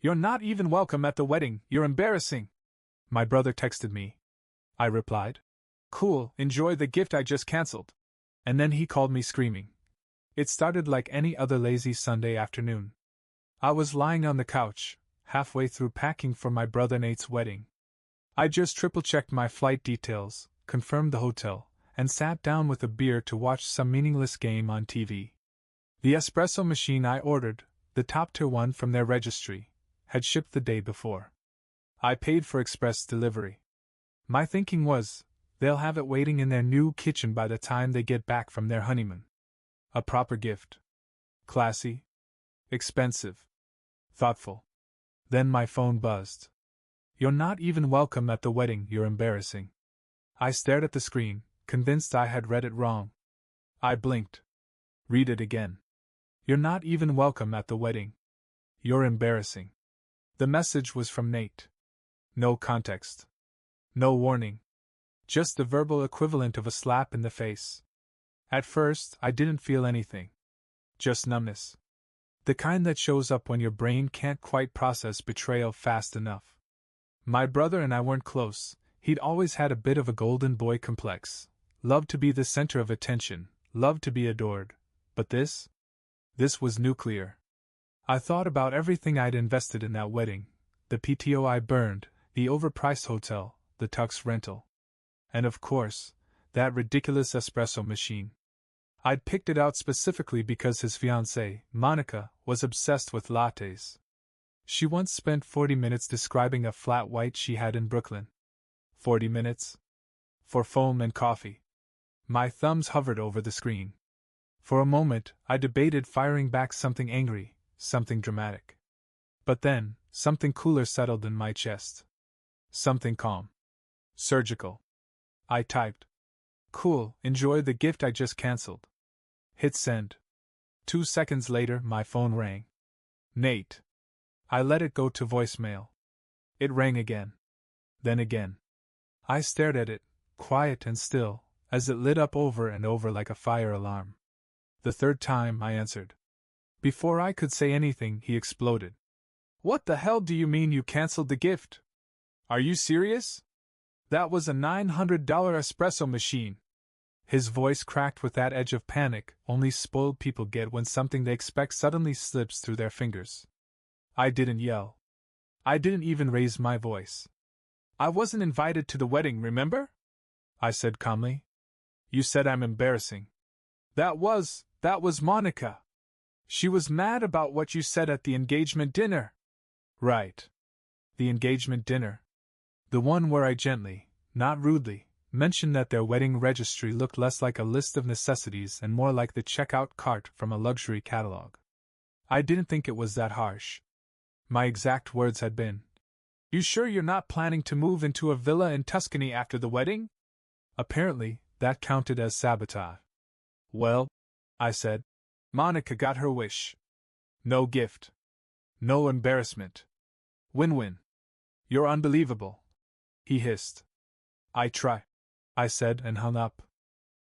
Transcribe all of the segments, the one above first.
You're not even welcome at the wedding, you're embarrassing. My brother texted me. I replied. Cool, enjoy the gift I just cancelled. And then he called me screaming. It started like any other lazy Sunday afternoon. I was lying on the couch, halfway through packing for my brother Nate's wedding. I just triple-checked my flight details, confirmed the hotel, and sat down with a beer to watch some meaningless game on TV. The espresso machine I ordered, the top-tier one from their registry, had shipped the day before. I paid for express delivery. My thinking was, they'll have it waiting in their new kitchen by the time they get back from their honeymoon. A proper gift. Classy. Expensive. Thoughtful. Then my phone buzzed. You're not even welcome at the wedding, you're embarrassing. I stared at the screen, convinced I had read it wrong. I blinked. Read it again. You're not even welcome at the wedding. You're embarrassing. The message was from Nate. No context. No warning. Just the verbal equivalent of a slap in the face. At first, I didn't feel anything. Just numbness. The kind that shows up when your brain can't quite process betrayal fast enough. My brother and I weren't close. He'd always had a bit of a golden boy complex. Loved to be the center of attention, loved to be adored. But this? This was nuclear. I thought about everything I'd invested in that wedding, the PTO I burned, the overpriced hotel, the tux rental. And of course, that ridiculous espresso machine. I'd picked it out specifically because his fiancée, Monica, was obsessed with lattes. She once spent 40 minutes describing a flat white she had in Brooklyn. 40 minutes? For foam and coffee. My thumbs hovered over the screen. For a moment, I debated firing back something angry, something dramatic. But then, something cooler settled in my chest. Something calm. Surgical. I typed. Cool, enjoy the gift I just cancelled. Hit send. 2 seconds later, my phone rang. Nate. I let it go to voicemail. It rang again. Then again. I stared at it, quiet and still, as it lit up over and over like a fire alarm. The third time I answered. Before I could say anything, he exploded. What the hell do you mean you cancelled the gift? Are you serious? That was a $900 espresso machine. His voice cracked with that edge of panic only spoiled people get when something they expect suddenly slips through their fingers. I didn't yell. I didn't even raise my voice. I wasn't invited to the wedding, remember? I said calmly. You said I'm embarrassing. That was Monica. She was mad about what you said at the engagement dinner. Right. The engagement dinner. The one where I gently, not rudely, mentioned that their wedding registry looked less like a list of necessities and more like the checkout cart from a luxury catalog. I didn't think it was that harsh. My exact words had been, You sure you're not planning to move into a villa in Tuscany after the wedding? Apparently, that counted as sabotage. Well, I said, Monica got her wish. No gift. No embarrassment. Win-win. You're unbelievable. He hissed. I try, I said and hung up.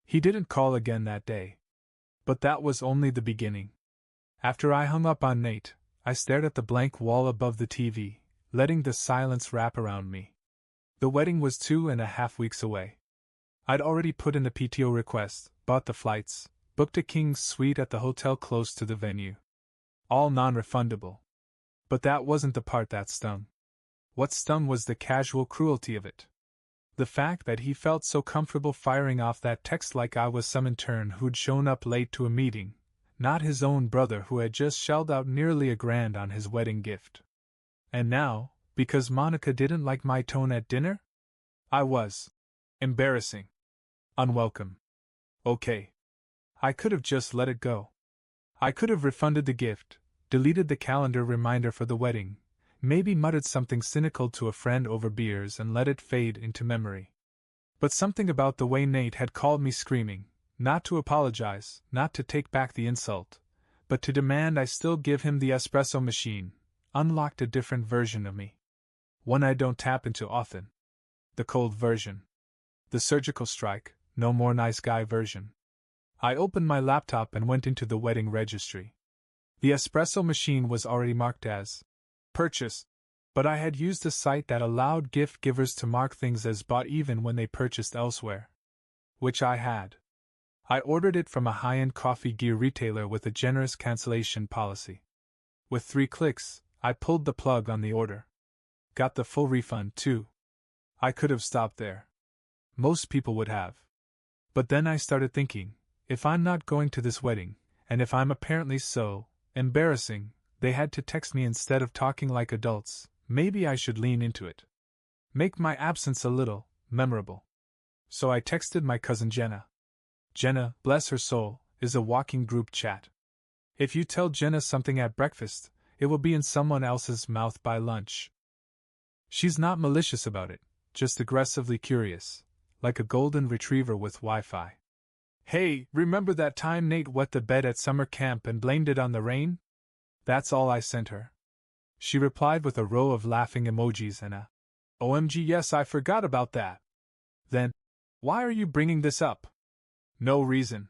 He didn't call again that day. But that was only the beginning. After I hung up on Nate, I stared at the blank wall above the TV, letting the silence wrap around me. The wedding was 2.5 weeks away. I'd already put in the PTO request, bought the flights, booked a king's suite at the hotel close to the venue. All non-refundable. But that wasn't the part that stung. What stung was the casual cruelty of it. The fact that he felt so comfortable firing off that text like I was some intern who'd shown up late to a meeting, not his own brother who had just shelled out nearly $1,000 on his wedding gift. And now, because Monica didn't like my tone at dinner? I was. Embarrassing. Unwelcome. Okay. I could have just let it go. I could have refunded the gift, deleted the calendar reminder for the wedding, maybe muttered something cynical to a friend over beers and let it fade into memory. But something about the way Nate had called me screaming, not to apologize, not to take back the insult, but to demand I still give him the espresso machine, unlocked a different version of me. One I don't tap into often. The cold version. The surgical strike, no more nice guy version. I opened my laptop and went into the wedding registry. The espresso machine was already marked as purchase, but I had used a site that allowed gift givers to mark things as bought even when they purchased elsewhere. Which I had. I ordered it from a high-end coffee gear retailer with a generous cancellation policy. With 3 clicks, I pulled the plug on the order. Got the full refund, too. I could have stopped there. Most people would have. But then I started thinking, if I'm not going to this wedding, and if I'm apparently so embarrassing, they had to text me instead of talking like adults, maybe I should lean into it. Make my absence a little memorable. So I texted my cousin Jenna. Jenna, bless her soul, is a walking group chat. If you tell Jenna something at breakfast, it will be in someone else's mouth by lunch. She's not malicious about it, just aggressively curious, like a golden retriever with Wi-Fi. Hey, remember that time Nate wet the bed at summer camp and blamed it on the rain? That's all I sent her. She replied with a row of laughing emojis and a OMG, yes, I forgot about that. Then, why are you bringing this up? No reason.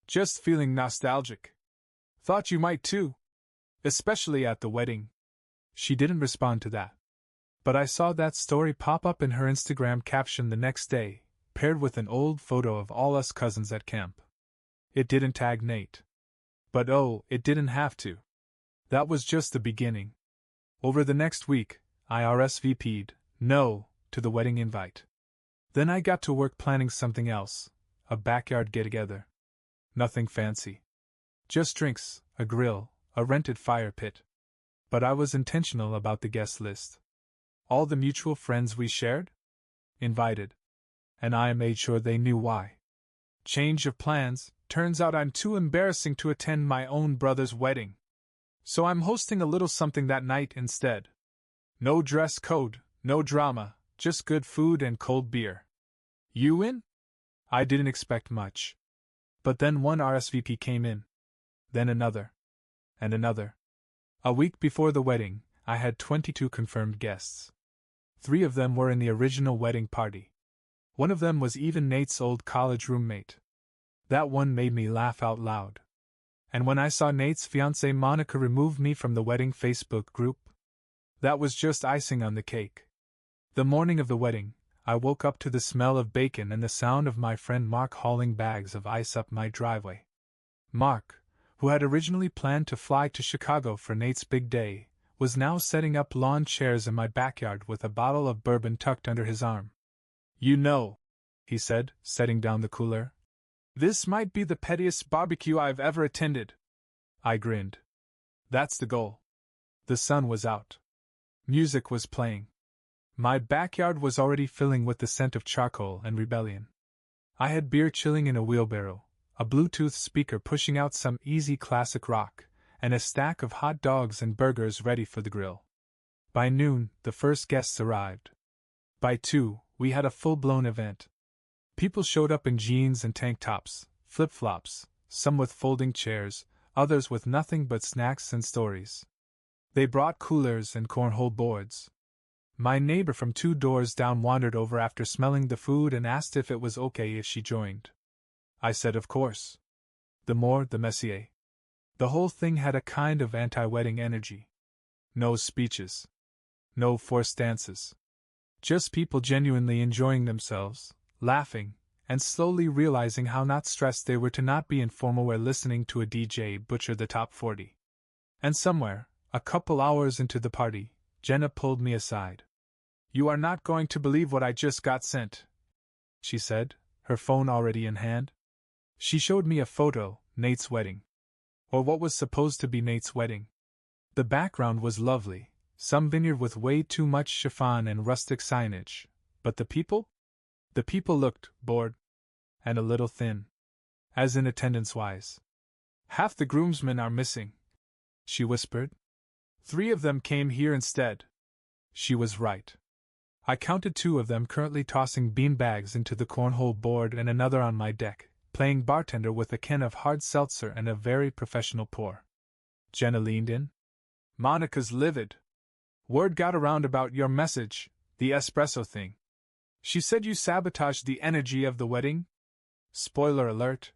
Just feeling nostalgic. Thought you might too. Especially at the wedding. She didn't respond to that. But I saw that story pop up in her Instagram caption the next day, paired with an old photo of all us cousins at camp. It didn't tag Nate. But oh, it didn't have to. That was just the beginning. Over the next week, I RSVP'd, no, to the wedding invite. Then I got to work planning something else, a backyard get-together. Nothing fancy. Just drinks, a grill, a rented fire pit. But I was intentional about the guest list. All the mutual friends we shared? Invited. And I made sure they knew why. Change of plans, turns out I'm too embarrassing to attend my own brother's wedding. So I'm hosting a little something that night instead. No dress code, no drama, just good food and cold beer. You in? I didn't expect much. But then one RSVP came in. Then another. And another. A week before the wedding, I had 22 confirmed guests. 3 of them were in the original wedding party. One of them was even Nate's old college roommate. That one made me laugh out loud. And when I saw Nate's fiancée Monica remove me from the wedding Facebook group, that was just icing on the cake. The morning of the wedding, I woke up to the smell of bacon and the sound of my friend Mark hauling bags of ice up my driveway. Mark, who had originally planned to fly to Chicago for Nate's big day, was now setting up lawn chairs in my backyard with a bottle of bourbon tucked under his arm. You know, he said, setting down the cooler, this might be the pettiest barbecue I've ever attended. I grinned. That's the goal. The sun was out. Music was playing. My backyard was already filling with the scent of charcoal and rebellion. I had beer chilling in a wheelbarrow, a Bluetooth speaker pushing out some easy classic rock, and a stack of hot dogs and burgers ready for the grill. By noon, the first guests arrived. By 2, we had a full-blown event. People showed up in jeans and tank tops, flip-flops, some with folding chairs, others with nothing but snacks and stories. They brought coolers and cornhole boards. My neighbor from 2 doors down wandered over after smelling the food and asked if it was okay if she joined. I said of course. The more, the messier. The whole thing had a kind of anti-wedding energy. No speeches. No forced dances. Just people genuinely enjoying themselves, laughing, and slowly realizing how not stressed they were to not be in formal wear listening to a DJ butcher the top 40. And somewhere, a couple hours into the party, Jenna pulled me aside. You are not going to believe what I just got sent, she said, her phone already in hand. She showed me a photo, Nate's wedding. Or what was supposed to be Nate's wedding. The background was lovely, some vineyard with way too much chiffon and rustic signage, but the people? The people looked bored. And a little thin. As in attendance-wise. Half the groomsmen are missing, she whispered. 3 of them came here instead. She was right. I counted 2 of them currently tossing bean bags into the cornhole board and another on my deck, playing bartender with a can of hard seltzer and a very professional pour. Jenna leaned in. Monica's livid. Word got around about your message, the espresso thing. She said you sabotaged the energy of the wedding? Spoiler alert,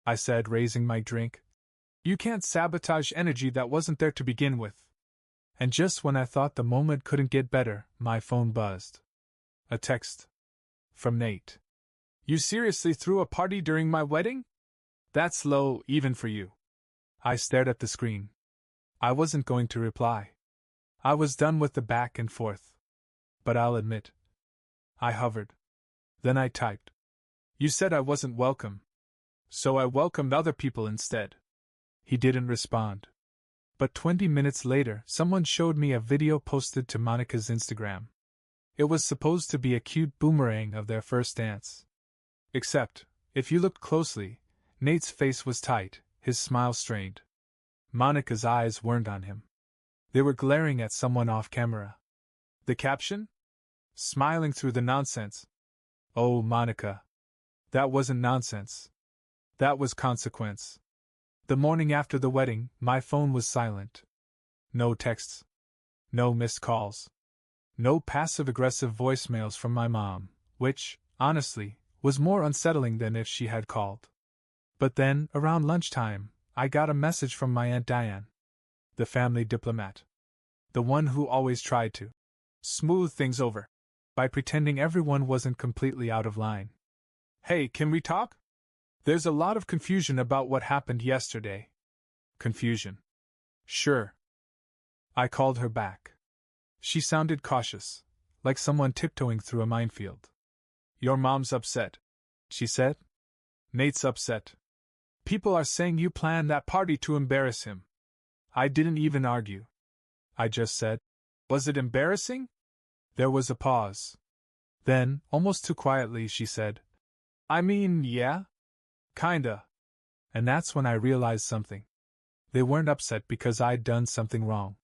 I said, raising my drink. You can't sabotage energy that wasn't there to begin with. And just when I thought the moment couldn't get better, my phone buzzed. A text. From Nate. You seriously threw a party during my wedding? That's low, even for you. I stared at the screen. I wasn't going to reply. I was done with the back and forth. But I'll admit. I hovered. Then I typed. You said I wasn't welcome. So I welcomed other people instead. He didn't respond. But 20 minutes later, someone showed me a video posted to Monica's Instagram. It was supposed to be a cute boomerang of their first dance. Except, if you looked closely, Nate's face was tight, his smile strained. Monica's eyes weren't on him. They were glaring at someone off camera. The caption? Smiling through the nonsense. Oh, Monica. That wasn't nonsense. That was consequence. The morning after the wedding, my phone was silent. No texts. No missed calls. No passive-aggressive voicemails from my mom, which, honestly, was more unsettling than if she had called. But then, around lunchtime, I got a message from my Aunt Diane. The family diplomat. The one who always tried to smooth things over by pretending everyone wasn't completely out of line. Hey, can we talk? There's a lot of confusion about what happened yesterday. Confusion. Sure. I called her back. She sounded cautious, like someone tiptoeing through a minefield. Your mom's upset, she said. Nate's upset. People are saying you planned that party to embarrass him. I didn't even argue. I just said, was it embarrassing? There was a pause. Then, almost too quietly, she said, I mean, yeah. Kinda. And that's when I realized something. They weren't upset because I'd done something wrong.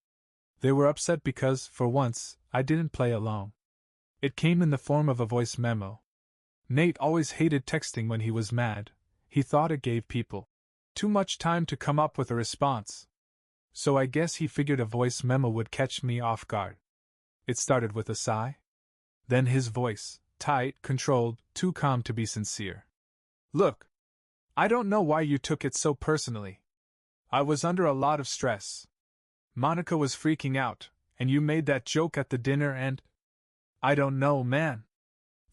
They were upset because, for once, I didn't play along. It came in the form of a voice memo. Nate always hated texting when he was mad. He thought it gave people too much time to come up with a response. So I guess he figured a voice memo would catch me off guard. It started with a sigh. Then his voice, tight, controlled, too calm to be sincere. Look. I don't know why you took it so personally. I was under a lot of stress. Monica was freaking out, and you made that joke at the dinner and… I don't know, man.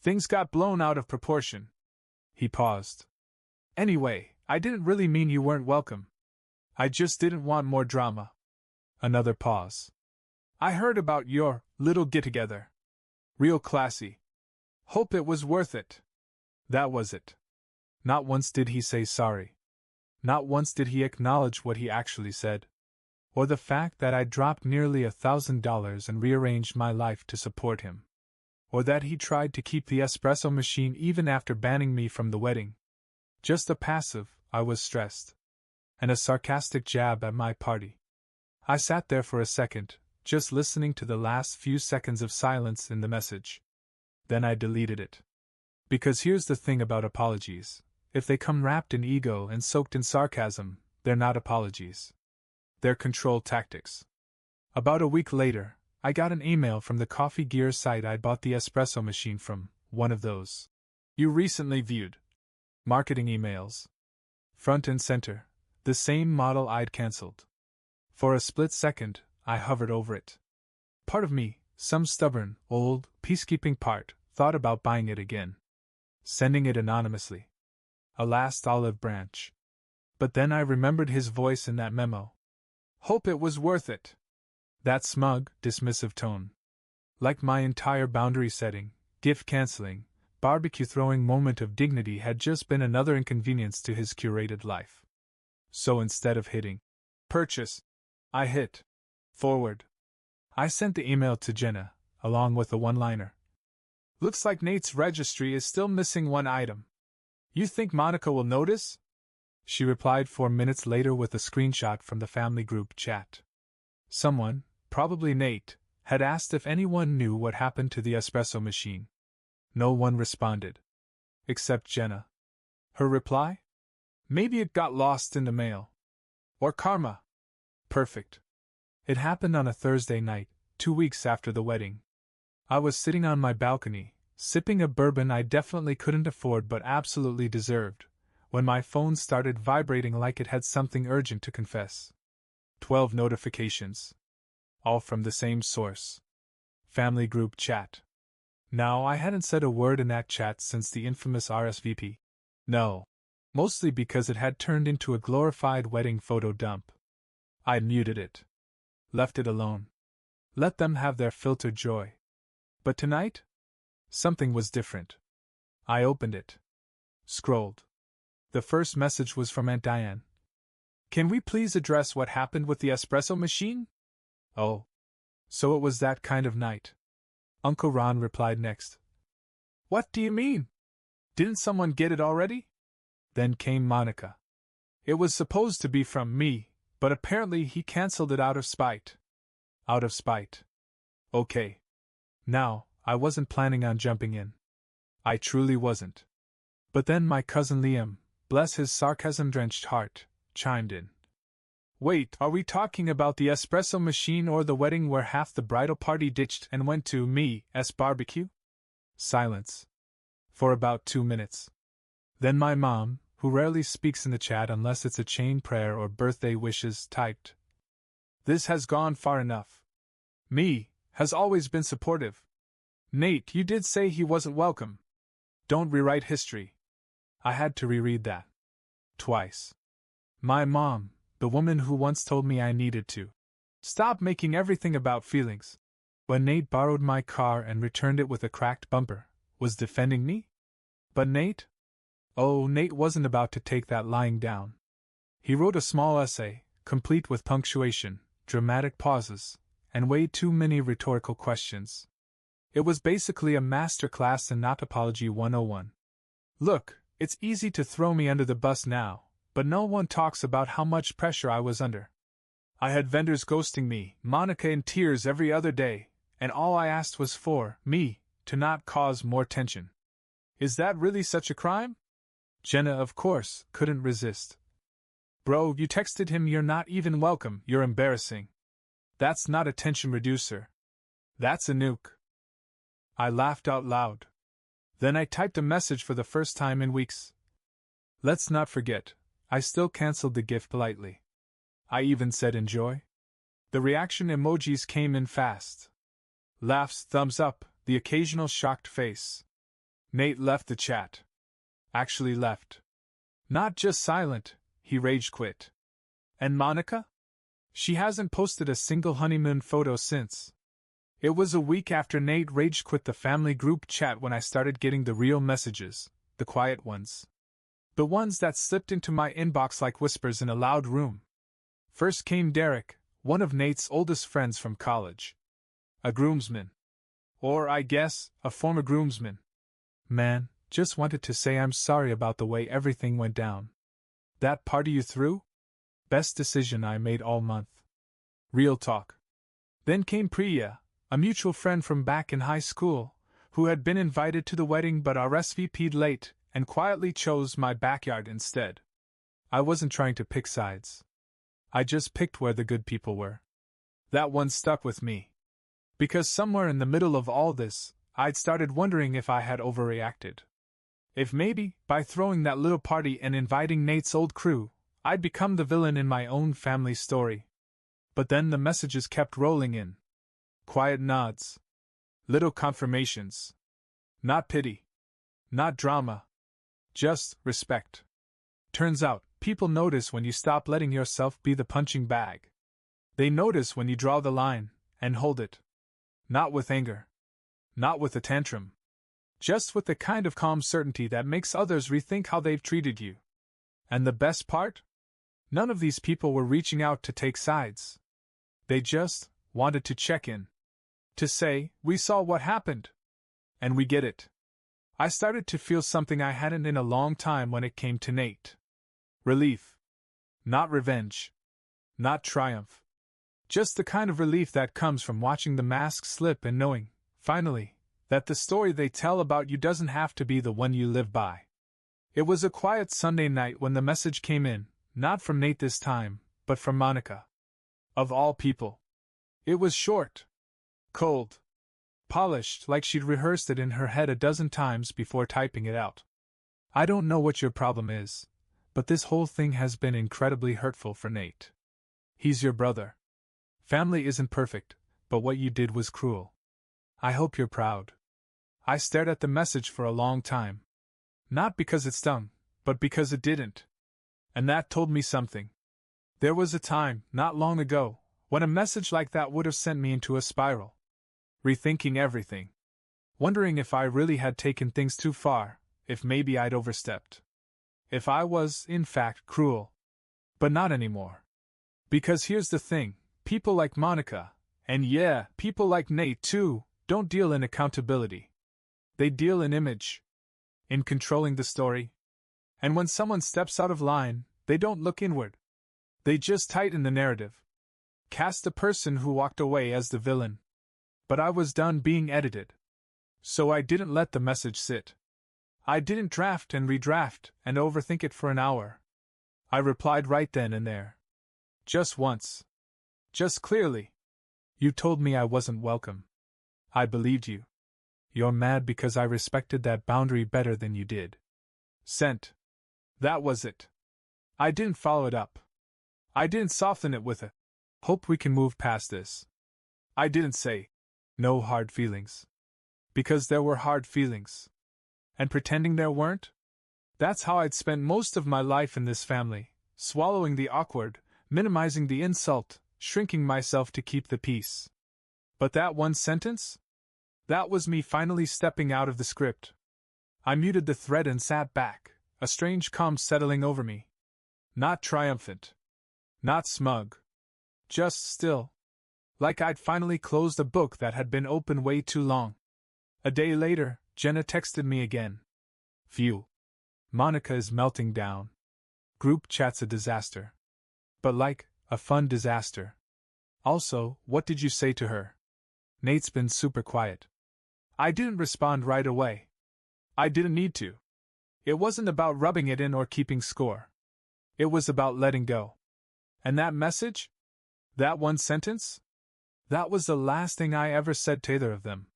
Things got blown out of proportion. He paused. Anyway, I didn't really mean you weren't welcome. I just didn't want more drama. Another pause. I heard about your little get-together. Real classy. Hope it was worth it. That was it. Not once did he say sorry. Not once did he acknowledge what he actually said. Or the fact that I dropped nearly $1,000 and rearranged my life to support him. Or that he tried to keep the espresso machine even after banning me from the wedding. Just a passive, I was stressed. And a sarcastic jab at my party. I sat there for a second, just listening to the last few seconds of silence in the message. Then I deleted it. Because here's the thing about apologies. If they come wrapped in ego and soaked in sarcasm, they're not apologies. They're control tactics. About a week later, I got an email from the coffee gear site I'd bought the espresso machine from, one of those you recently viewed. Marketing emails. Front and center, the same model I'd cancelled. For a split second, I hovered over it. Part of me, some stubborn, old, peacekeeping part, thought about buying it again. Sending it anonymously. A last olive branch. But then I remembered his voice in that memo. Hope it was worth it. That smug, dismissive tone. Like my entire boundary setting, gift canceling, barbecue throwing moment of dignity had just been another inconvenience to his curated life. So instead of hitting purchase, I hit forward. I sent the email to Jenna, along with a one-liner. Looks like Nate's registry is still missing one item. You think Monica will notice? She replied 4 minutes later with a screenshot from the family group chat. Someone, probably Nate, had asked if anyone knew what happened to the espresso machine. No one responded. Except Jenna. Her reply? Maybe it got lost in the mail. Or karma. Perfect. It happened on a Thursday night, 2 weeks after the wedding. I was sitting on my balcony, sipping a bourbon I definitely couldn't afford but absolutely deserved, when my phone started vibrating like it had something urgent to confess. 12 notifications. All from the same source. Family group chat. Now, I hadn't said a word in that chat since the infamous RSVP. No. Mostly because it had turned into a glorified wedding photo dump. I'd muted it. Left it alone. Let them have their filtered joy. But tonight? Something was different. I opened it. Scrolled. The first message was from Aunt Diane. Can we please address what happened with the espresso machine? Oh. So it was that kind of night. Uncle Ron replied next. What do you mean? Didn't someone get it already? Then came Monica. It was supposed to be from me, but apparently he cancelled it out of spite. Out of spite. Okay. Now, I wasn't planning on jumping in. I truly wasn't. But then my cousin Liam, bless his sarcasm-drenched heart, chimed in. Wait, are we talking about the espresso machine or the wedding where half the bridal party ditched and went to me's barbecue? Silence. For about 2 minutes. Then my mom, who rarely speaks in the chat unless it's a chain prayer or birthday wishes, typed. This has gone far enough. Me has always been supportive. Nate, you did say he wasn't welcome. Don't rewrite history. I had to reread that. Twice. My mom, the woman who once told me I needed to stop making everything about feelings, when Nate borrowed my car and returned it with a cracked bumper, was defending me? But Nate? Oh, Nate wasn't about to take that lying down. He wrote a small essay, complete with punctuation, dramatic pauses, and way too many rhetorical questions. It was basically a master class in Not Apology 101. Look, it's easy to throw me under the bus now, but no one talks about how much pressure I was under. I had vendors ghosting me, Monica in tears every other day, and all I asked was for me to not cause more tension. Is that really such a crime? Jenna, of course, couldn't resist. Bro, you texted him you're not even welcome, you're embarrassing. That's not a tension reducer. That's a nuke. I laughed out loud. Then I typed a message for the first time in weeks. Let's not forget, I still cancelled the gift politely. I even said enjoy. The reaction emojis came in fast. Laughs, thumbs up, the occasional shocked face. Nate left the chat. Actually left. Not just silent, he rage quit. And Monica? She hasn't posted a single honeymoon photo since. It was a week after Nate rage quit the family group chat when I started getting the real messages, the quiet ones. The ones that slipped into my inbox like whispers in a loud room. First came Derek, one of Nate's oldest friends from college. A groomsman. Or, I guess, a former groomsman. Man, just wanted to say I'm sorry about the way everything went down. That party you threw? Best decision I made all month. Real talk. Then came Priya, a mutual friend from back in high school, who had been invited to the wedding but RSVP'd late and quietly chose my backyard instead. I wasn't trying to pick sides. I just picked where the good people were. That one stuck with me. Because somewhere in the middle of all this, I'd started wondering if I had overreacted. If maybe, by throwing that little party and inviting Nate's old crew, I'd become the villain in my own family story. But then the messages kept rolling in. Quiet nods. Little confirmations. Not pity. Not drama. Just respect. Turns out, people notice when you stop letting yourself be the punching bag. They notice when you draw the line, and hold it. Not with anger. Not with a tantrum. Just with the kind of calm certainty that makes others rethink how they've treated you. And the best part? None of these people were reaching out to take sides. They just wanted to check in. To say, we saw what happened. And we get it. I started to feel something I hadn't in a long time when it came to Nate. Relief. Not revenge. Not triumph. Just the kind of relief that comes from watching the mask slip and knowing, finally, that the story they tell about you doesn't have to be the one you live by. It was a quiet Sunday night when the message came in, not from Nate this time, but from Monica. Of all people. It was short. Cold. Polished like she'd rehearsed it in her head a dozen times before typing it out. I don't know what your problem is, but this whole thing has been incredibly hurtful for Nate. He's your brother. Family isn't perfect, but what you did was cruel. I hope you're proud. I stared at the message for a long time. Not because it stung, but because it didn't. And that told me something. There was a time, not long ago, when a message like that would have sent me into a spiral. Rethinking everything. Wondering if I really had taken things too far, if maybe I'd overstepped. If I was, in fact, cruel. But not anymore. Because here's the thing, people like Monica, and yeah, people like Nate too, don't deal in accountability. They deal in image. In controlling the story. And when someone steps out of line, they don't look inward. They just tighten the narrative. Cast the person who walked away as the villain. But I was done being edited. So I didn't let the message sit. I didn't draft and redraft and overthink it for an hour. I replied right then and there. Just once. Just clearly. You told me I wasn't welcome. I believed you. You're mad because I respected that boundary better than you did. Sent. That was it. I didn't follow it up. I didn't soften it with a hope we can move past this. I didn't say no hard feelings. Because there were hard feelings. And pretending there weren't? That's how I'd spent most of my life in this family, swallowing the awkward, minimizing the insult, shrinking myself to keep the peace. But that one sentence? That was me finally stepping out of the script. I muted the thread and sat back, a strange calm settling over me. Not triumphant. Not smug. Just still. Like I'd finally closed a book that had been open way too long. A day later, Jenna texted me again. Phew. Monica is melting down. Group chat's a disaster. But like, a fun disaster. Also, what did you say to her? Nate's been super quiet. I didn't respond right away. I didn't need to. It wasn't about rubbing it in or keeping score. It was about letting go. And that message? That one sentence? That was the last thing I ever said to either of them.